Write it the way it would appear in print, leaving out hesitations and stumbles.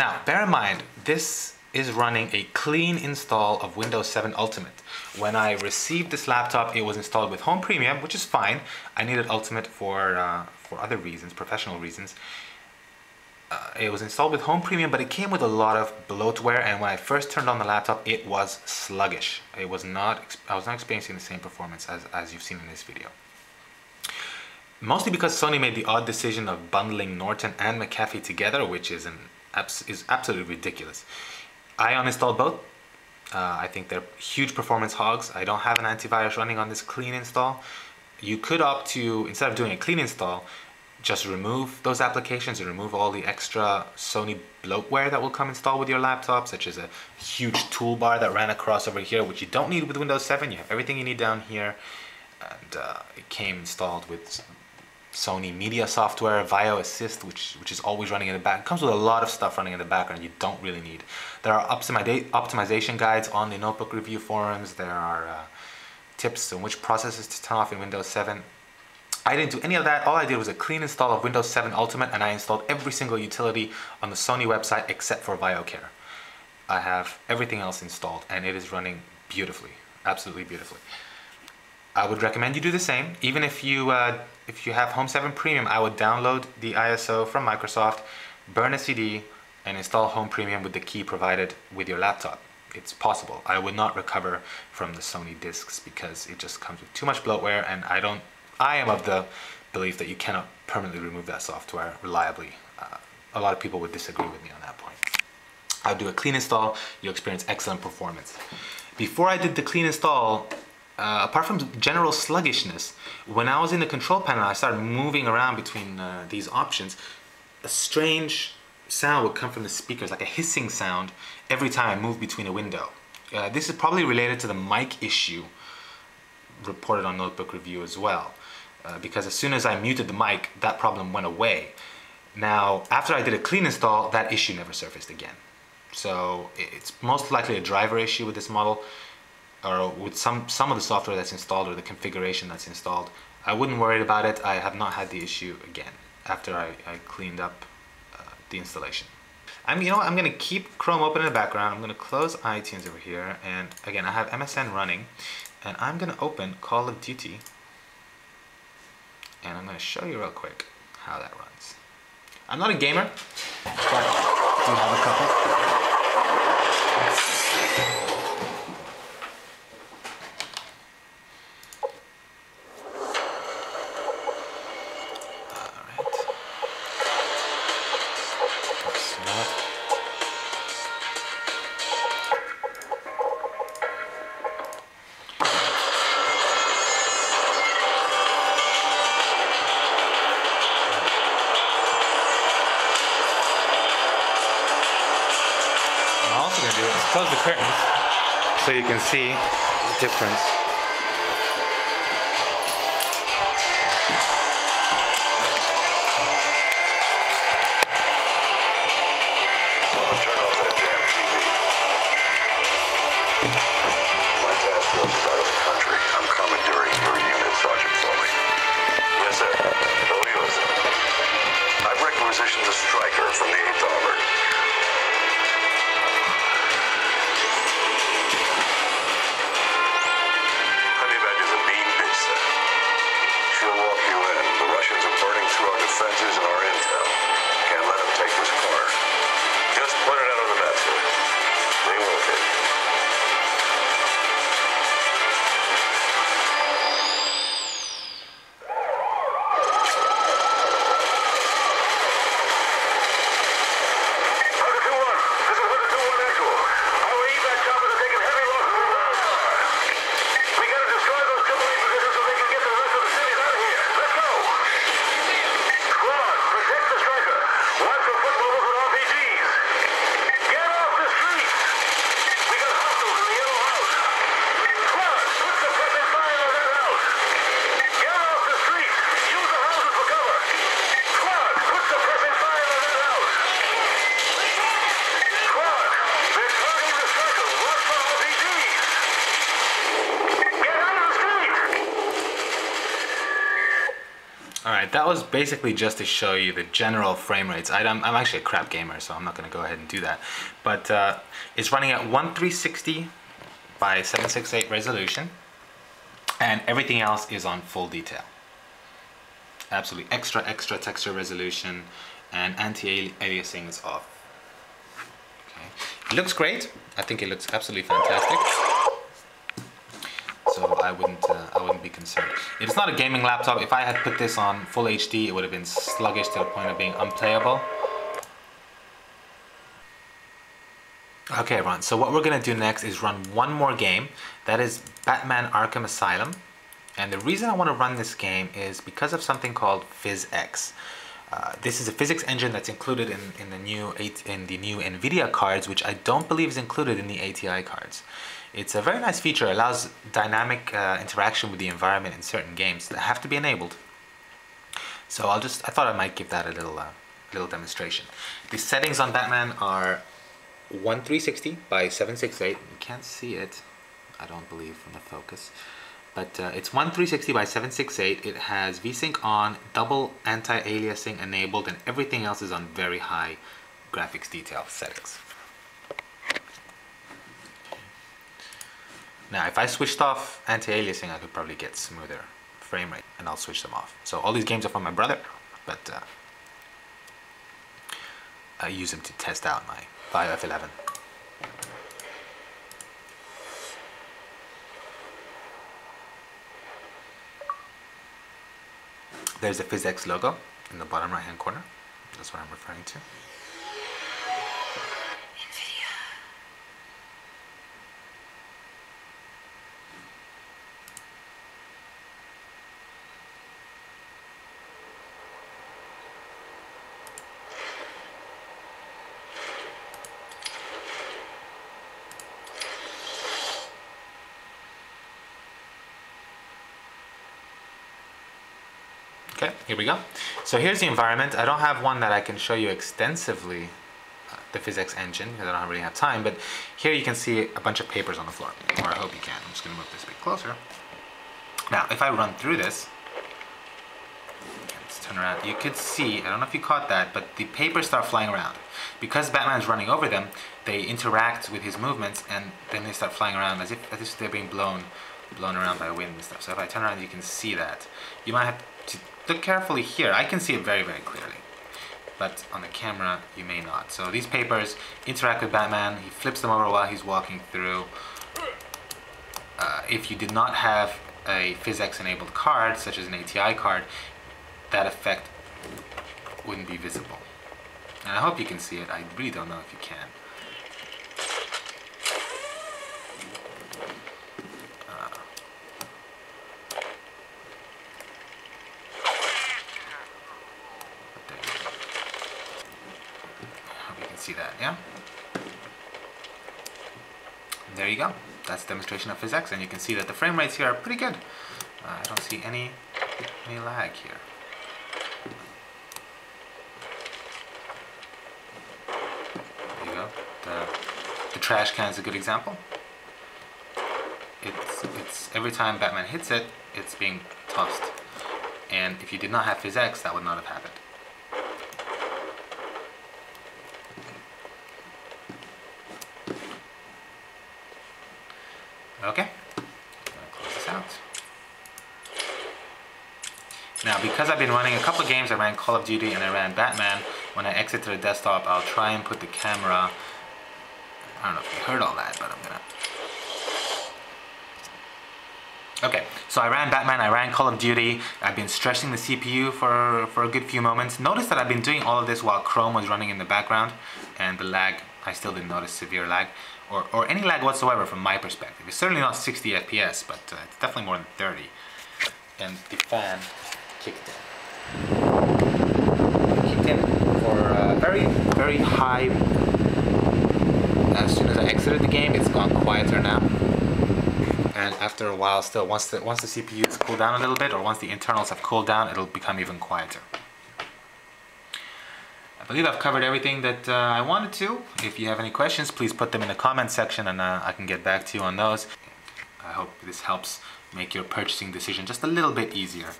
Now, bear in mind, this is running a clean install of Windows 7 Ultimate. When I received this laptop, it was installed with Home Premium, which is fine. I needed Ultimate for other reasons, professional reasons. It was installed with Home Premium, but it came with a lot of bloatware, and when I first turned on the laptop, it was sluggish. I was not experiencing the same performance as you've seen in this video. Mostly because Sony made the odd decision of bundling Norton and McAfee together, which is absolutely ridiculous. I uninstalled both. I think they're huge performance hogs. I don't have an antivirus running on this clean install. You could opt to, instead of doing a clean install, just remove those applications and remove all the extra Sony bloatware that will come installed with your laptop, such as a huge toolbar that ran across over here, which you don't need with Windows 7. You have everything you need down here, and it came installed with Sony media software, Vaio Assist, which is always running in the back. It comes with a lot of stuff running in the background you don't really need. There are optimization guides on the notebook review forums. There are tips on which processes to turn off in Windows 7. I didn't do any of that. All I did was a clean install of Windows 7 Ultimate, and I installed every single utility on the Sony website except for VaioCare. I have everything else installed, and it is running beautifully, absolutely beautifully. I would recommend you do the same. Even if you have Home 7 Premium, I would download the ISO from Microsoft, burn a CD, and install Home Premium with the key provided with your laptop. It's possible. I would not recover from the Sony discs because it just comes with too much bloatware, and I am of the belief that you cannot permanently remove that software reliably. A lot of people would disagree with me on that point. I would do a clean install. You'll experience excellent performance. Before I did the clean install, apart from general sluggishness, when I was in the control panel, I started moving around between these options. A strange sound would come from the speakers, like a hissing sound, every time I moved between a window. This is probably related to the mic issue reported on Notebook Review as well. Because as soon as I muted the mic, that problem went away. Now, after I did a clean install, that issue never surfaced again. So it's most likely a driver issue with this model, or with some of the software that's installed or the configuration that's installed. I wouldn't worry about it. I have not had the issue again after I cleaned up the installation. I'm going to keep Chrome open in the background. I'm going to close iTunes over here, and again, I have MSN running, and I'm going to open Call of Duty. And I'm going to show you real quick how that runs. I'm not a gamer, but I do have a couple. Close the curtains so you can see the difference. Alright, that was basically just to show you the general frame rates. I'm actually a crap gamer, so I'm not going to go ahead and do that. But it's running at 1360 by 768 resolution, and everything else is on full detail. Absolutely extra texture resolution, and anti-aliasing is off. Okay. It looks great. I think it looks absolutely fantastic. So I wouldn't be concerned. It's not a gaming laptop. If I had put this on full HD, it would have been sluggish to the point of being unplayable. Okay, everyone, so what we're gonna do next is run one more game. That is Batman Arkham Asylum. And the reason I want to run this game is because of something called physx. This is a physics engine that's included in the new nvidia cards, which I don't believe is included in the ATI cards. It's a very nice feature. It allows dynamic interaction with the environment in certain games that have to be enabled. So I thought I might give that a little demonstration. The settings on Batman are 1360 by 768. You can't see it, I don't believe, from the focus. But it's 1360 by 768. It has VSync on, double anti-aliasing enabled, and everything else is on very high graphics detail settings. Now, if I switched off anti-aliasing, I could probably get smoother frame rate, and I'll switch them off. So all these games are from my brother, but I use them to test out my Vaio F11. There's the physx logo in the bottom right hand corner. That's what I'm referring to. nvidia. Okay, here we go. So here's the environment. I don't have one that I can show you extensively, the physx engine, because I don't really have time, but here you can see a bunch of papers on the floor, or I hope you can. I'm just going to move this a bit closer. Now, if I run through this, let's turn around, you could see, I don't know if you caught that, but the papers start flying around. Because Batman's running over them, they interact with his movements, and then they start flying around as if they're being blown around by wind and stuff. So if I turn around, you can see that. You might have to look carefully here. I can see it very, very clearly, but on the camera you may not. So these papers interact with Batman. He flips them over while he's walking through. If you did not have a physx enabled card, such as an ATI card, that effect wouldn't be visible. And I hope you can see it. I really don't know if you can. See that, yeah? And there you go. That's a demonstration of physx, and you can see that the frame rates here are pretty good. I don't see any lag here. There you go. The trash can is a good example. It's every time Batman hits it, it's being tossed. And if you did not have physx, that would not have happened. Okay, I'm gonna close this out. Now, because I've been running a couple of games, I ran Call of Duty and I ran Batman. When I exit to the desktop, I'll try and put the camera. I don't know if you heard all that, but I'm gonna. Okay, so I ran Batman, I ran Call of Duty. I've been stressing the CPU for a good few moments. Notice that I've been doing all of this while Chrome was running in the background, and the lag, I still didn't notice severe lag. Or any lag whatsoever from my perspective. It's certainly not 60 FPS, but it's definitely more than 30. And the fan kicked in. Kicked in for very, very high. As soon as I exited the game, it's gone quieter now. And after a while, still, once the CPU has cooled down a little bit, or once the internals have cooled down, it'll become even quieter. I believe I've covered everything that I wanted to. If you have any questions, please put them in the comment section, and I can get back to you on those. I hope this helps make your purchasing decision just a little bit easier.